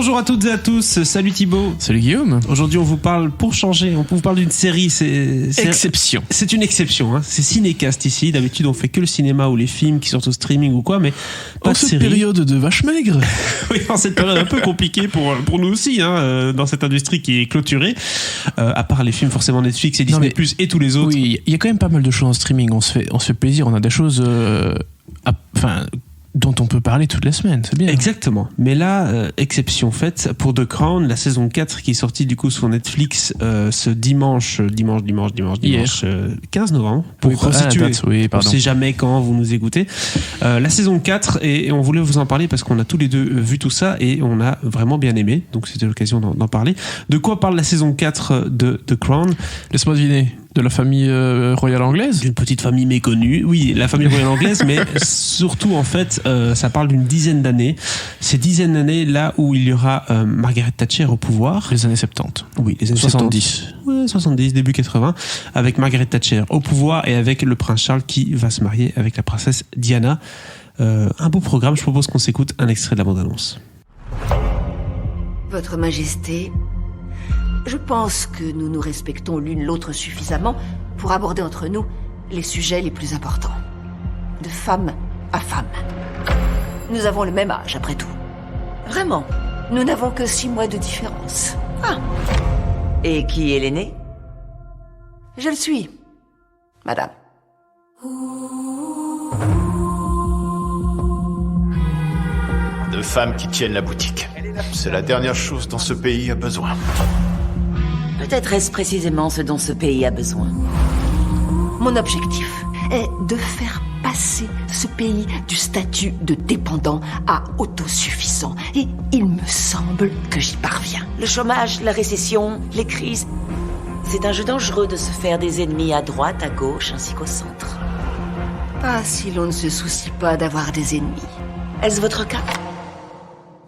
Bonjour à toutes et à tous, salut Thibaut. Salut Guillaume. Aujourd'hui on vous parle, pour changer, on vous parle d'une série, c'est exception. C'est une exception, hein. C'est Cinécast ici, d'habitude on fait que le cinéma ou les films qui sortent au streaming ou quoi, mais pas en de cette série. période de vache maigre. Oui, en cette période un peu compliquée pour nous aussi, hein, dans cette industrie qui est clôturée, à part les films forcément Netflix et Disney+, et tous les autres. Oui, il y a quand même pas mal de choses en streaming, on se fait plaisir, on a des choses dont on peut parler toutes les semaines, c'est bien. Exactement. Mais là, exception faite pour The Crown, la saison 4 qui est sortie du coup sur Netflix ce dimanche 15 novembre. Pour resituer. On sait jamais quand vous nous écoutez. La saison 4, et on voulait vous en parler parce qu'on a tous les deux vu tout ça et on a vraiment bien aimé. Donc c'était l'occasion d'en parler. De quoi parle la saison 4 de The Crown ? Laisse-moi deviner. De la famille royale anglaise ? D'une petite famille méconnue. Oui, la famille royale anglaise, mais surtout, en fait, ça parle d'une dizaine d'années. Ces dizaines d'années là où il y aura Margaret Thatcher au pouvoir. Les années 70. Oui, les années 70. Ouais, 70, début 80. Avec Margaret Thatcher au pouvoir et avec le prince Charles qui va se marier avec la princesse Diana. Un beau programme. Je propose qu'on s'écoute un extrait de la bande-annonce. Votre Majesté, je pense que nous nous respectons l'une l'autre suffisamment pour aborder entre nous les sujets les plus importants. De femme à femme. Nous avons le même âge, après tout. Vraiment, nous n'avons que 6 mois de différence. Ah. Et qui est l'aîné ? Je le suis, madame. De femmes qui tiennent la boutique. C'est la dernière chose dont ce pays a besoin. Peut-être est-ce précisément ce dont ce pays a besoin. Mon objectif est de faire passer ce pays du statut de dépendant à autosuffisant. Et il me semble que j'y parviens. Le chômage, la récession, les crises... C'est un jeu dangereux de se faire des ennemis à droite, à gauche, ainsi qu'au centre. Pas si l'on ne se soucie pas d'avoir des ennemis. Est-ce votre cas ?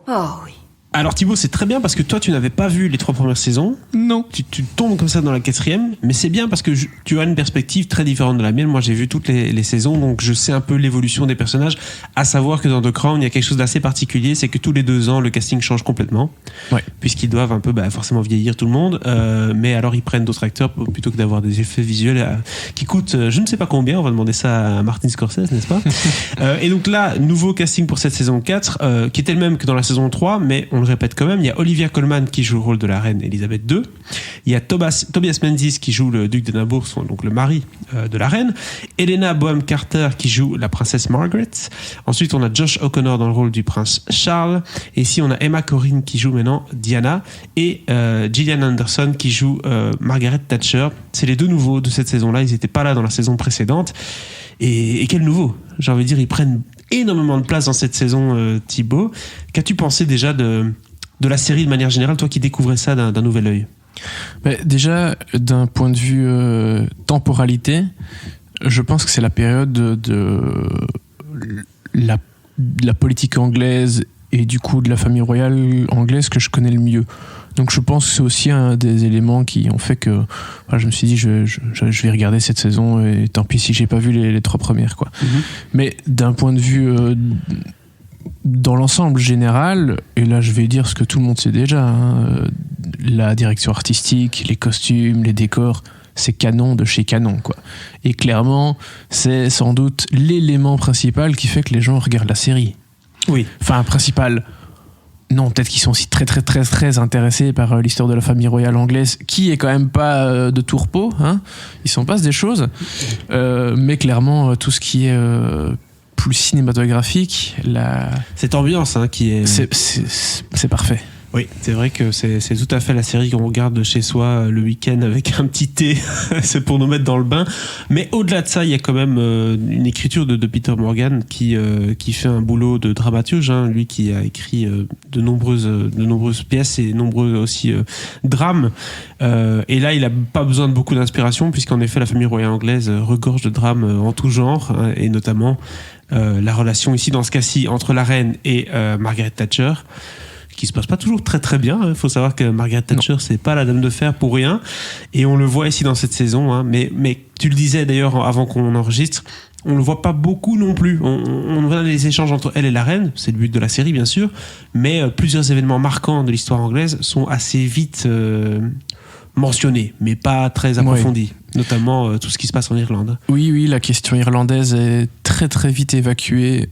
Oh oui. Alors Thibaut, c'est très bien parce que toi tu n'avais pas vu les 3 premières saisons. Non. Tu tombes comme ça dans la 4e, mais c'est bien parce que tu as une perspective très différente de la mienne. Moi j'ai vu toutes les saisons, donc je sais un peu l'évolution des personnages. À savoir que dans The Crown, il y a quelque chose d'assez particulier, c'est que tous les 2 ans, le casting change complètement. Ouais. Puisqu'ils doivent un peu forcément vieillir tout le monde. Mais alors ils prennent d'autres acteurs plutôt que d'avoir des effets visuels qui coûtent je ne sais pas combien. On va demander ça à Martin Scorsese, n'est-ce pas? Et donc là, nouveau casting pour cette saison 4, qui était le même que dans la saison 3, mais on le répète quand même, il y a Olivia Colman qui joue le rôle de la reine Elisabeth II, il y a Tobias Menzies qui joue le duc d'Édimbourg, donc le mari de la reine, Helena Bonham Carter qui joue la princesse Margaret, ensuite on a Josh O'Connor dans le rôle du prince Charles, et ici on a Emma Corrin qui joue maintenant Diana, et Gillian Anderson qui joue Margaret Thatcher. C'est les 2 nouveaux de cette saison-là, ils n'étaient pas là dans la saison précédente, et quel nouveau, j'ai envie de dire, ils prennent énormément de place dans cette saison. Thibaut, qu'as-tu pensé déjà de la série de manière générale, toi qui découvrais ça d'un nouvel œil? Déjà, d'un point de vue temporalité, je pense que c'est la période de la politique anglaise et du coup de la famille royale anglaise que je connais le mieux. Donc je pense que c'est aussi un des éléments qui ont fait que je me suis dit je vais regarder cette saison et tant pis si j'ai pas vu les 3 premières quoi. Mm-hmm. Mais d'un point de vue dans l'ensemble général, et là je vais dire ce que tout le monde sait déjà, la direction artistique, les costumes, les décors, c'est canon de chez canon quoi. Et clairement c'est sans doute l'élément principal qui fait que les gens regardent la série. Oui. Enfin principal. Non, peut-être qu'ils sont aussi très très très très intéressés par l'histoire de la famille royale anglaise, qui est quand même pas de tout repos, hein. Il s'en passe des choses, mais clairement tout ce qui est plus cinématographique, cette ambiance qui est... C'est parfait. Oui, c'est vrai que c'est tout à fait la série qu'on regarde de chez soi le week-end avec un petit thé, c'est pour nous mettre dans le bain. Mais au-delà de ça, il y a quand même une écriture de Peter Morgan qui fait un boulot de dramaturge, lui qui a écrit de nombreuses pièces et nombreux aussi drames. Et là, il a pas besoin de beaucoup d'inspiration puisqu'en effet, la famille royale anglaise regorge de drames en tout genre, et notamment la relation ici, dans ce cas-ci, entre la reine et Margaret Thatcher, qui se passe pas toujours très très bien. Il faut savoir que Margaret Thatcher, c'est pas la dame de fer pour rien. Et on le voit ici dans cette saison. Hein. Mais tu le disais d'ailleurs avant qu'on enregistre, on le voit pas beaucoup non plus. On voit les échanges entre elle et la reine, c'est le but de la série bien sûr, mais plusieurs événements marquants de l'histoire anglaise sont assez vite mentionnés, mais pas très approfondis. Notamment tout ce qui se passe en Irlande. Oui, la question irlandaise est très très vite évacuée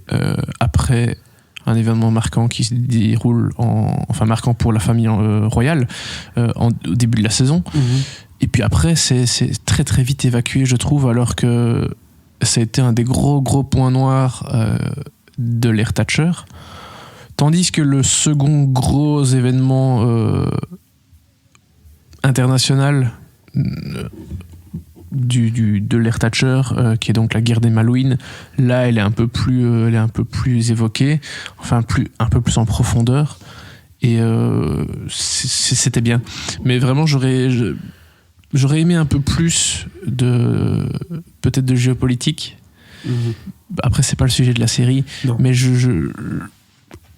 après un événement marquant qui se déroule marquant pour la famille royale au début de la saison. Et puis après, c'est très très vite évacué, je trouve, alors que ça a été un des gros points noirs de l'ère Thatcher. Tandis que le second gros événement international de l'ère Thatcher, qui est donc la guerre des Malouines, là elle est un peu plus évoquée, enfin un peu plus en profondeur, et c'était bien. Mais vraiment j'aurais aimé un peu plus peut-être de géopolitique. Après c'est pas le sujet de la série, non. Mais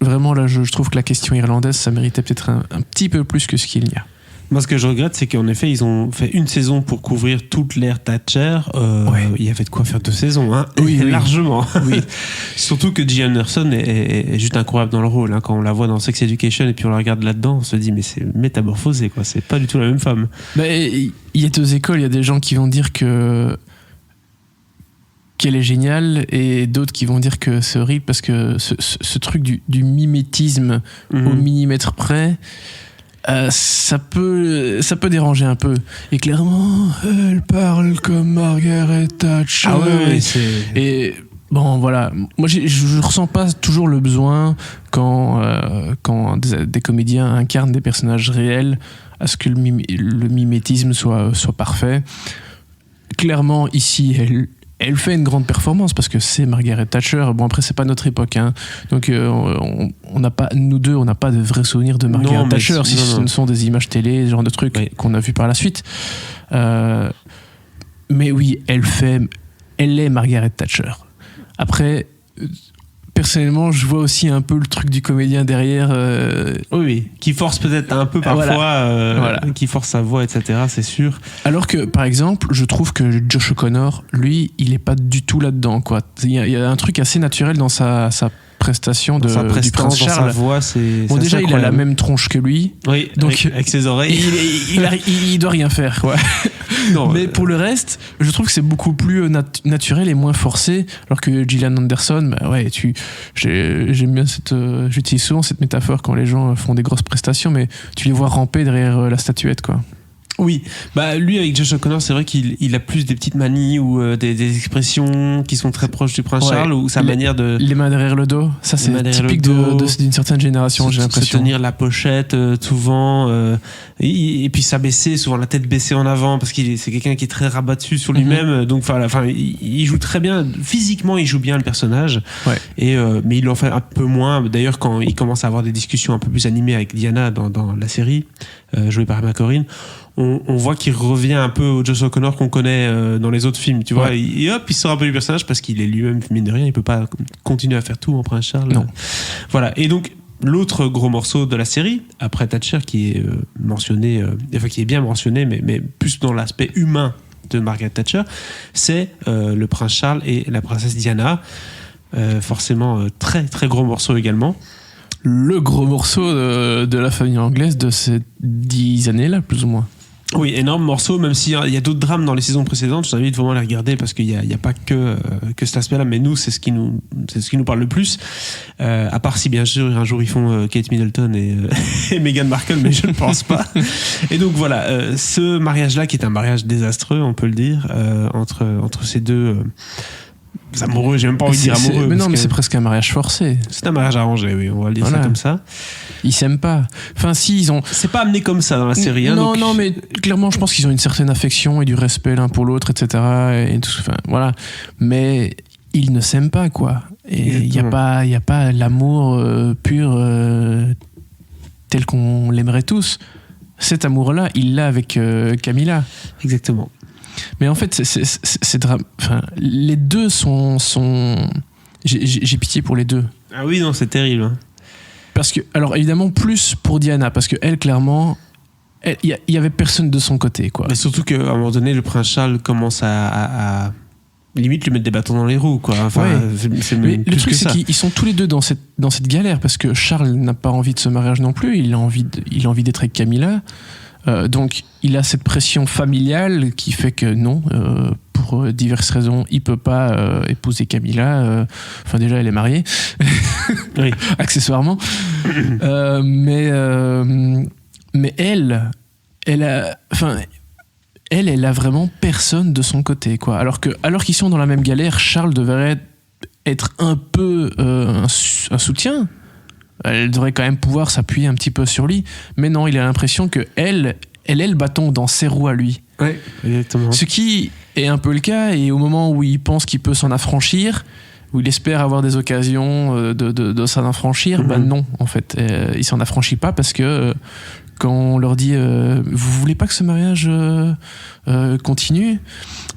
vraiment là je trouve que la question irlandaise ça méritait peut-être un petit peu plus que ce qu'il y a. Moi, ce que je regrette, c'est qu'en effet, ils ont fait une saison pour couvrir toute l'ère Thatcher. Il y avait de quoi faire 2 saisons, hein. Oui, largement. Oui. Surtout que Gillian Anderson est juste incroyable dans le rôle. Hein. Quand on la voit dans Sex Education et puis on la regarde là-dedans, on se dit, mais c'est métamorphosé, quoi. C'est pas du tout la même femme. Il y a 2 écoles. Il y a des gens qui vont dire qu'elle est géniale et d'autres qui vont dire que c'est horrible parce que ce truc du mimétisme au millimètre près. Ça peut déranger un peu. Et clairement, elle parle comme Margaret Thatcher. Ah ouais, et bon, voilà. Moi, je ressens pas toujours le besoin quand des comédiens incarnent des personnages réels à ce que le mimétisme soit parfait. Clairement, ici, elle fait une grande performance parce que c'est Margaret Thatcher. Bon, après, c'est pas notre époque, hein. Donc, on n'a pas, nous deux, on n'a pas de vrais souvenirs de Margaret Thatcher, si ce ne sont des images télé, ce genre de trucs qu'on a vu par la suite. Mais oui, elle est Margaret Thatcher. Après, personnellement, je vois aussi un peu le truc du comédien derrière. Oui, qui force peut-être un peu parfois, qui force sa voix, etc., c'est sûr. Alors que, par exemple, je trouve que Josh O'Connor, lui, il est pas du tout là-dedans, quoi. Il y a un truc assez naturel dans sa prestation du Prince Charles. Sa voix, bon, déjà, il a la même tronche que lui. Oui, donc avec ses oreilles. Il doit rien faire, quoi. Non, mais pour le reste, je trouve que c'est beaucoup plus naturel et moins forcé. Alors que Gillian Anderson, j'aime bien j'utilise souvent cette métaphore quand les gens font des grosses prestations, mais tu les vois ramper derrière la statuette, quoi. Oui, lui avec Josh O'Connor, c'est vrai qu'il a plus des petites manies ou des expressions qui sont très proches du Prince Charles, ou sa manière de... Les mains derrière le dos, ça c'est typique d'une certaine génération, j'ai l'impression. Se tenir la pochette souvent, et puis s'abaisser, souvent la tête baissée en avant, parce c'est quelqu'un qui est très rabattu sur lui-même, donc il joue très bien, physiquement il joue bien le personnage, mais il en fait un peu moins, d'ailleurs quand il commence à avoir des discussions un peu plus animées avec Diana dans la série, jouée par Emma Corrin, on voit qu'il revient un peu au Josh O'Connor qu'on connaît dans les autres films, tu vois, et hop, il sort un peu du personnage parce qu'il est lui-même, mine de rien, il peut pas continuer à faire tout en Prince Charles. Non. Voilà, et donc l'autre gros morceau de la série, après Thatcher, qui est mentionné, qui est bien mentionné, mais plus dans l'aspect humain de Margaret Thatcher, c'est le Prince Charles et la princesse Diana, forcément très très gros morceau également. Le gros morceau de la famille anglaise de ces 10 années-là, plus ou moins. Oui, énorme morceau, même s'il y a d'autres drames dans les saisons précédentes, je t'invite vraiment à les regarder parce qu'il n'y a pas que cet aspect-là, mais nous, c'est ce qui nous parle le plus. À part si, bien sûr, un jour ils font Kate Middleton et Meghan Markle, mais je ne pense pas. Et donc voilà, ce mariage-là, qui est un mariage désastreux, on peut le dire, entre ces deux... amoureux, j'ai même pas envie de dire amoureux. Mais non, mais c'est presque un mariage forcé. C'est un mariage arrangé, oui, on va le dire ça comme ça. Ils s'aiment pas. Enfin, si, ils ont. C'est pas amené comme ça dans la série. Non, mais clairement, je pense qu'ils ont une certaine affection et du respect l'un pour l'autre, etc. Et tout, enfin, voilà. Mais ils ne s'aiment pas, quoi. Et il y a pas l'amour pur tel qu'on l'aimerait tous. Cet amour-là, il l'a avec Camilla. Exactement. Mais en fait, les deux sont... J'ai pitié pour les deux. Ah oui, non, c'est terrible. Hein. Parce que, alors évidemment, plus pour Diana, parce que elle, clairement, il y avait personne de son côté, quoi. Mais surtout qu'à un moment donné, le prince Charles commence à limite lui mettre des bâtons dans les roues, quoi. Enfin, Ouais. c'est Mais même le plus truc, que c'est ça. qu'ils sont tous les deux dans cette galère, parce que Charles n'a pas envie de ce mariage non plus, il a envie d'être avec Camilla. Donc, il a cette pression familiale qui fait que non, pour diverses raisons, il peut pas épouser Camilla. Enfin, déjà, elle est mariée, Oui. accessoirement. Mais elle a vraiment personne de son côté, quoi. Alors qu'ils sont dans la même galère, Charles devrait être un peu un soutien. Elle devrait quand même pouvoir s'appuyer un petit peu sur lui, mais non, il a l'impression que elle est le bâton dans ses roues à lui. Ouais, exactement. Ce qui est un peu le cas, et au moment où il pense qu'il peut s'en affranchir, où il espère avoir des occasions de s'en affranchir, ben non, en fait, il s'en affranchit pas parce que quand on leur dit vous voulez pas que ce mariage continue,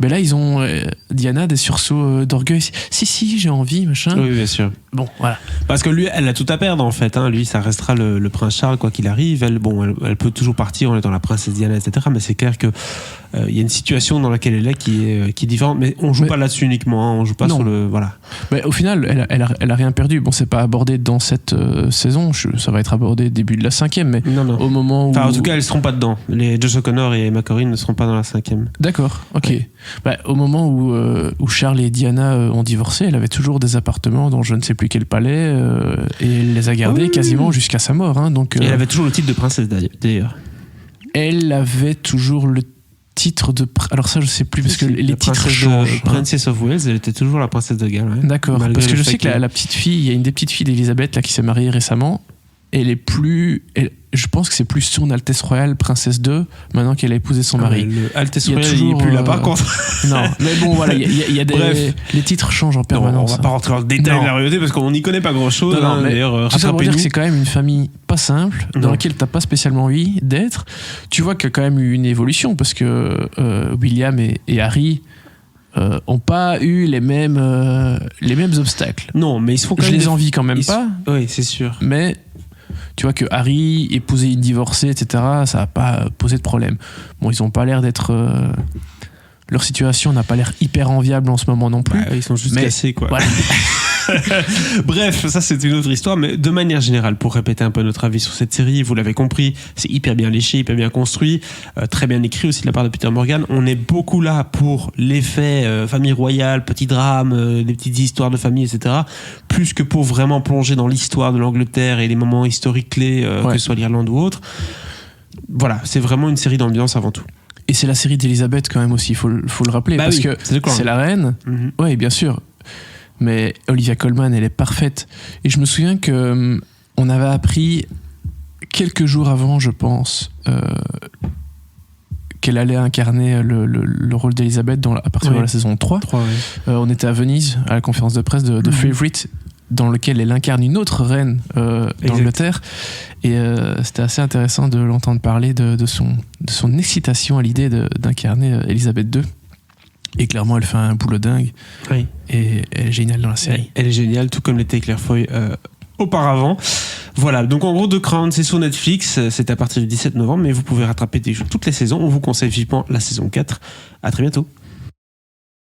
ben là ils ont Diana des sursauts d'orgueil. Si j'ai envie, machin. Oui, bien sûr. Bon, voilà. Parce que lui, elle a tout à perdre en fait. Hein. Lui, ça restera le prince Charles quoi qu'il arrive. Elle peut toujours partir en étant la princesse Diana, etc. Mais c'est clair que il y a une situation dans laquelle elle est qui est différente. Mais on joue pas là-dessus uniquement. Hein. On joue pas sur le voilà. Mais au final, elle a rien perdu. Bon, c'est pas abordé dans cette saison. Ça va être abordé début de la 5e, mais non. au moment où. Enfin, en tout cas, elles seront pas dedans. Les Josh O'Connor et Emma Corrin ne seront pas dans la 5e. D'accord, ok. Ouais. Bah, au moment où Charles et Diana ont divorcé, elle avait toujours des appartements dans je ne sais plus quel palais et elle les a gardés quasiment jusqu'à sa mort. Hein, donc, Et elle avait toujours le titre de princesse d'ailleurs. Elle avait toujours le titre de. Alors ça, je sais plus parce que les titres changent. Princess of Wales, elle était toujours la princesse de Galles. Ouais. D'accord, Malgré parce que le je fait sais que la petite fille, il y a une des petites filles d'Elisabeth là qui s'est mariée récemment. Elle est plus. Je pense que c'est plus son Altesse Royale Princesse 2 maintenant qu'elle a épousé son mari. Le Altesse Il y a Royale, il toujours, est plus là par contre. Non, mais bon, voilà, il y a des. Bref. Les titres changent en Non, permanence. on va pas rentrer dans le détail Non. de la royauté parce qu'on n'y connaît pas grand chose. Non, mais d'ailleurs, tout ça pour dire que rattrapez-nous. c'est quand même une famille pas simple, dans Non. laquelle t'as pas spécialement envie d'être. Tu vois qu'il y a quand même eu une évolution parce que William et Harry ont pas eu les mêmes obstacles. Non, mais ils se font quand Je même. les envie quand même ils se- pas, Oui, c'est sûr. mais tu vois que Harry épouser une divorcée, etc., ça a pas posé de problème. Bon, ils ont pas l'air d'être. Leur situation n'a pas l'air hyper enviable en ce moment non plus. Ouais, ils sont juste Mais- cassés, quoi. Voilà. Bref, ça c'est une autre histoire, mais de manière générale, pour répéter un peu notre avis sur cette série, vous l'avez compris, c'est hyper bien léché, hyper bien construit, très bien écrit aussi de la part de Peter Morgan. On est beaucoup là pour l'effet famille royale, petit drame, des petites histoires de famille, etc. Plus que pour vraiment plonger dans l'histoire de l'Angleterre et les moments historiques clés, que ce soit l'Irlande ou autre. Voilà, c'est vraiment une série d'ambiance avant tout. Et c'est la série d'Elisabeth quand même aussi, il faut le rappeler, Bah parce oui, que c'est le Crown. c'est la reine. Mhm. Oui, bien sûr. Mais Olivia Colman, elle est parfaite. Et je me souviens que on avait appris quelques jours avant, je pense, qu'elle allait incarner le rôle d'Elisabeth à partir de la saison 3. On était à Venise, à la conférence de presse de Favourite, dans lequel elle incarne une autre reine d'Angleterre. Et c'était assez intéressant de l'entendre parler de son excitation à l'idée d'incarner Elisabeth II. Et clairement, elle fait un boulot dingue. Oui. Et elle est géniale dans la série. Elle est géniale, tout comme l'était Claire Foy auparavant. Voilà, donc en gros, The Crown, c'est sur Netflix, c'est à partir du 17 novembre, mais vous pouvez rattraper toutes les saisons. On vous conseille vivement la saison 4. À très bientôt.